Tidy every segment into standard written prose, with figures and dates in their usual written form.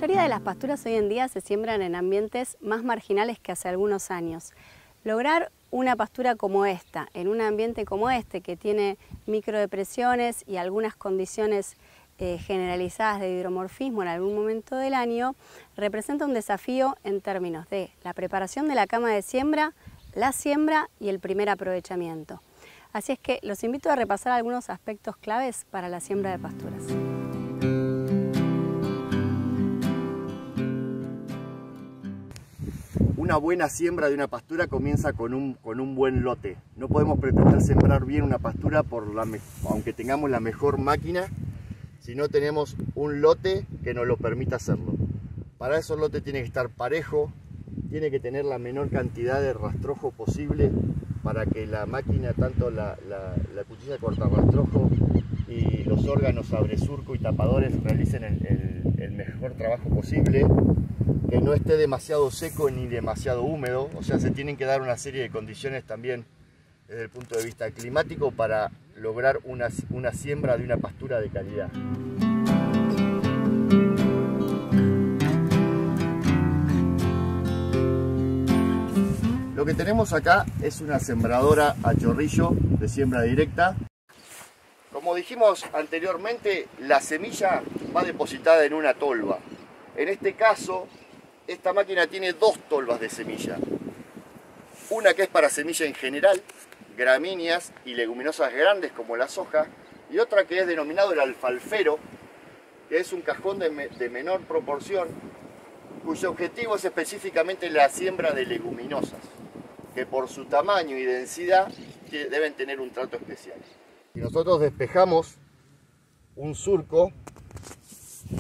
mayoría de las pasturas hoy en día se siembran en ambientes más marginales que hace algunos años. Lograr una pastura como esta, en un ambiente como este, que tiene microdepresiones y algunas condiciones generalizadas de hidromorfismo en algún momento del año, representa un desafío en términos de la preparación de la cama de siembra, la siembra y el primer aprovechamiento. Así es que los invito a repasar algunos aspectos claves para la siembra de pasturas. Una buena siembra de una pastura comienza con un buen lote. No podemos pretender sembrar bien una pastura aunque tengamos la mejor máquina, si no tenemos un lote que nos lo permita hacerlo. Para eso el lote tiene que estar parejo, tiene que tener la menor cantidad de rastrojo posible para que la máquina, tanto la cuchilla cortarrastrojo y los órganos abresurco y tapadores realicen el mejor trabajo posible. Que no esté demasiado seco ni demasiado húmedo, o sea, se tienen que dar una serie de condiciones también desde el punto de vista climático para lograr una siembra de una pastura de calidad. Lo que tenemos acá es una sembradora a chorrillo de siembra directa. Como dijimos anteriormente, la semilla va depositada en una tolva. En este caso, esta máquina tiene dos tolvas de semilla. Una que es para semilla en general, gramíneas y leguminosas grandes como la soja, y otra que es denominado el alfalfero, que es un cajón de menor proporción, cuyo objetivo es específicamente la siembra de leguminosas, que por su tamaño y densidad deben tener un trato especial. Si nosotros despejamos un surco,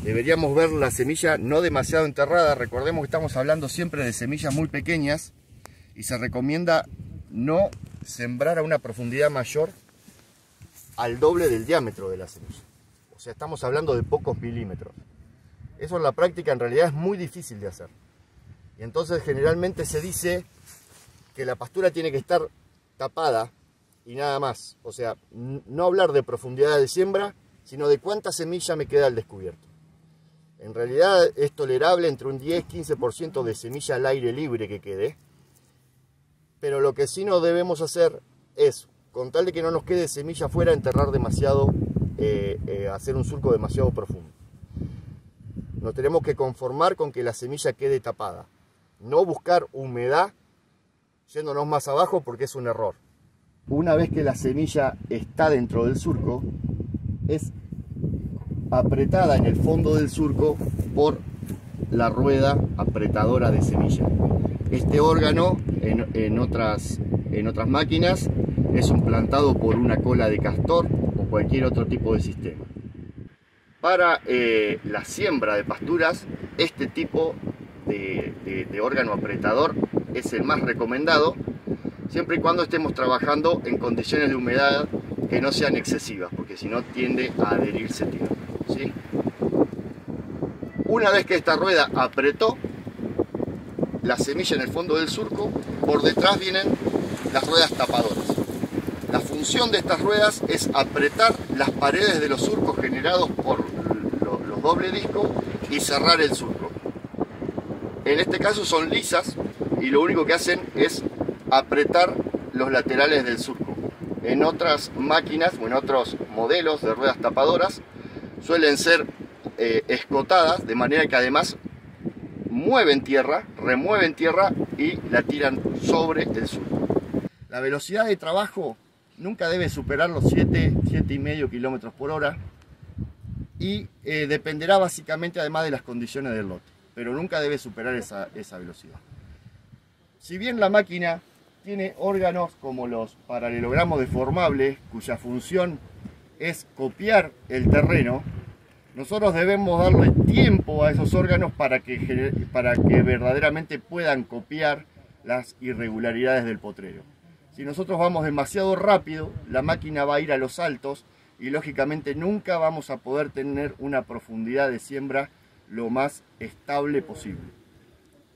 deberíamos ver la semilla no demasiado enterrada. Recordemos que estamos hablando siempre de semillas muy pequeñas y se recomienda no sembrar a una profundidad mayor al doble del diámetro de la semilla. O sea, estamos hablando de pocos milímetros. Eso en la práctica en realidad es muy difícil de hacer. Y entonces generalmente se dice que la pastura tiene que estar tapada y nada más. O sea, no hablar de profundidad de siembra, sino de cuánta semilla me queda al descubierto. En realidad es tolerable entre un 10-15% de semilla al aire libre que quede. Pero lo que sí no debemos hacer es, con tal de que no nos quede semilla afuera, enterrar demasiado, hacer un surco demasiado profundo. Nos tenemos que conformar con que la semilla quede tapada. No buscar humedad yéndonos más abajo porque es un error. Una vez que la semilla está dentro del surco, es apretada en el fondo del surco por la rueda apretadora de semilla. Este órgano en otras máquinas es suplantado por una cola de castor o cualquier otro tipo de sistema. Para la siembra de pasturas, este tipo de órgano apretador es el más recomendado, siempre y cuando estemos trabajando en condiciones de humedad que no sean excesivas, porque si no tiende a adherirse tierra, ¿sí? Una vez que esta rueda apretó la semilla en el fondo del surco, por detrás vienen las ruedas tapadoras. La función de estas ruedas es apretar las paredes de los surcos generados por los doble discos y cerrar el surco. En este caso son lisas y lo único que hacen es apretar los laterales del surco. En otras máquinas o en otros modelos de ruedas tapadoras suelen ser escotadas, de manera que además remueven tierra y la tiran sobre el surco. La velocidad de trabajo nunca debe superar los 7,5 km por hora y dependerá básicamente además de las condiciones del lote, pero nunca debe superar esa velocidad. Si bien la máquina tiene órganos como los paralelogramos deformables, cuya función es copiar el terreno, nosotros debemos darle tiempo a esos órganos para que verdaderamente puedan copiar las irregularidades del potrero. Si nosotros vamos demasiado rápido, la máquina va a ir a los saltos y lógicamente nunca vamos a poder tener una profundidad de siembra lo más estable posible.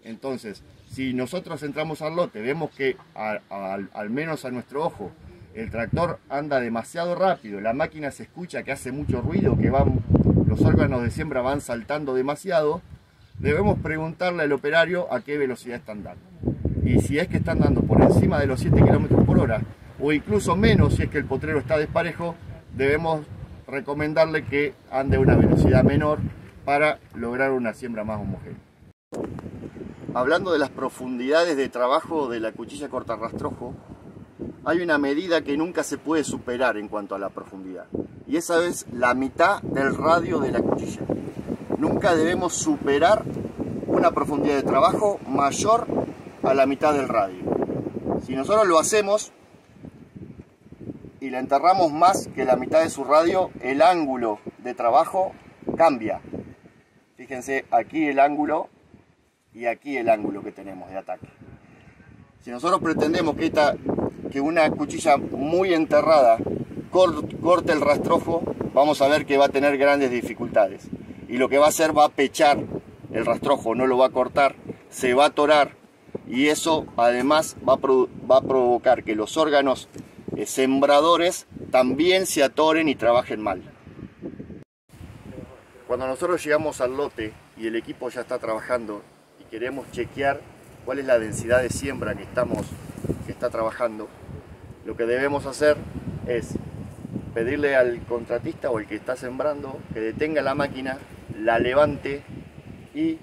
Entonces, si nosotros entramos al lote, vemos que al menos a nuestro ojo el tractor anda demasiado rápido, la máquina se escucha que hace mucho ruido, que los órganos de siembra van saltando demasiado, debemos preguntarle al operario a qué velocidad están dando. Y si es que están dando por encima de los 7 km por hora, o incluso menos si es que el potrero está desparejo, debemos recomendarle que ande a una velocidad menor para lograr una siembra más homogénea. Hablando de las profundidades de trabajo de la cuchilla cortarrastrojo, hay una medida que nunca se puede superar en cuanto a la profundidad, y esa es la mitad del radio de la cuchilla. Nunca debemos superar una profundidad de trabajo mayor a la mitad del radio. Si nosotros lo hacemos y la enterramos más que la mitad de su radio, el ángulo de trabajo cambia. Fíjense, aquí el ángulo y aquí el ángulo que tenemos de ataque. Si nosotros pretendemos que una cuchilla muy enterrada corte el rastrojo, vamos a ver que va a tener grandes dificultades. Y lo que va a hacer, va a pechar el rastrojo, no lo va a cortar, se va a atorar, y eso además va a provocar que los órganos sembradores también se atoren y trabajen mal. Cuando nosotros llegamos al lote y el equipo ya está trabajando y queremos chequear cuál es la densidad de siembra que está trabajando, lo que debemos hacer es pedirle al contratista o el que está sembrando que detenga la máquina, la levante y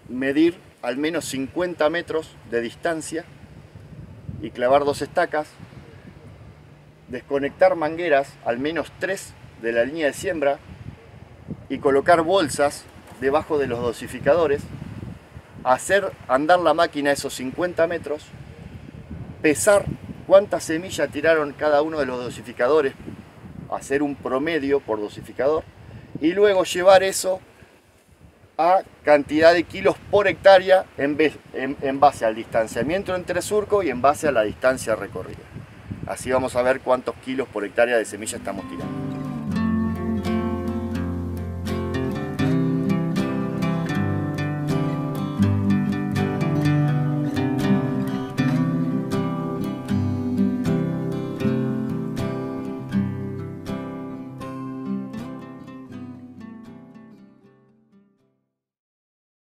medir al menos 50 metros de distancia y clavar 2 estacas, desconectar mangueras, al menos 3 de la línea de siembra, y colocar bolsas debajo de los dosificadores, hacer andar la máquina esos 50 metros, pesar cuánta semilla tiraron cada uno de los dosificadores, hacer un promedio por dosificador, y luego llevar eso a cantidad de kilos por hectárea en base al distanciamiento entre surcos y en base a la distancia recorrida. Así vamos a ver cuántos kilos por hectárea de semilla estamos tirando.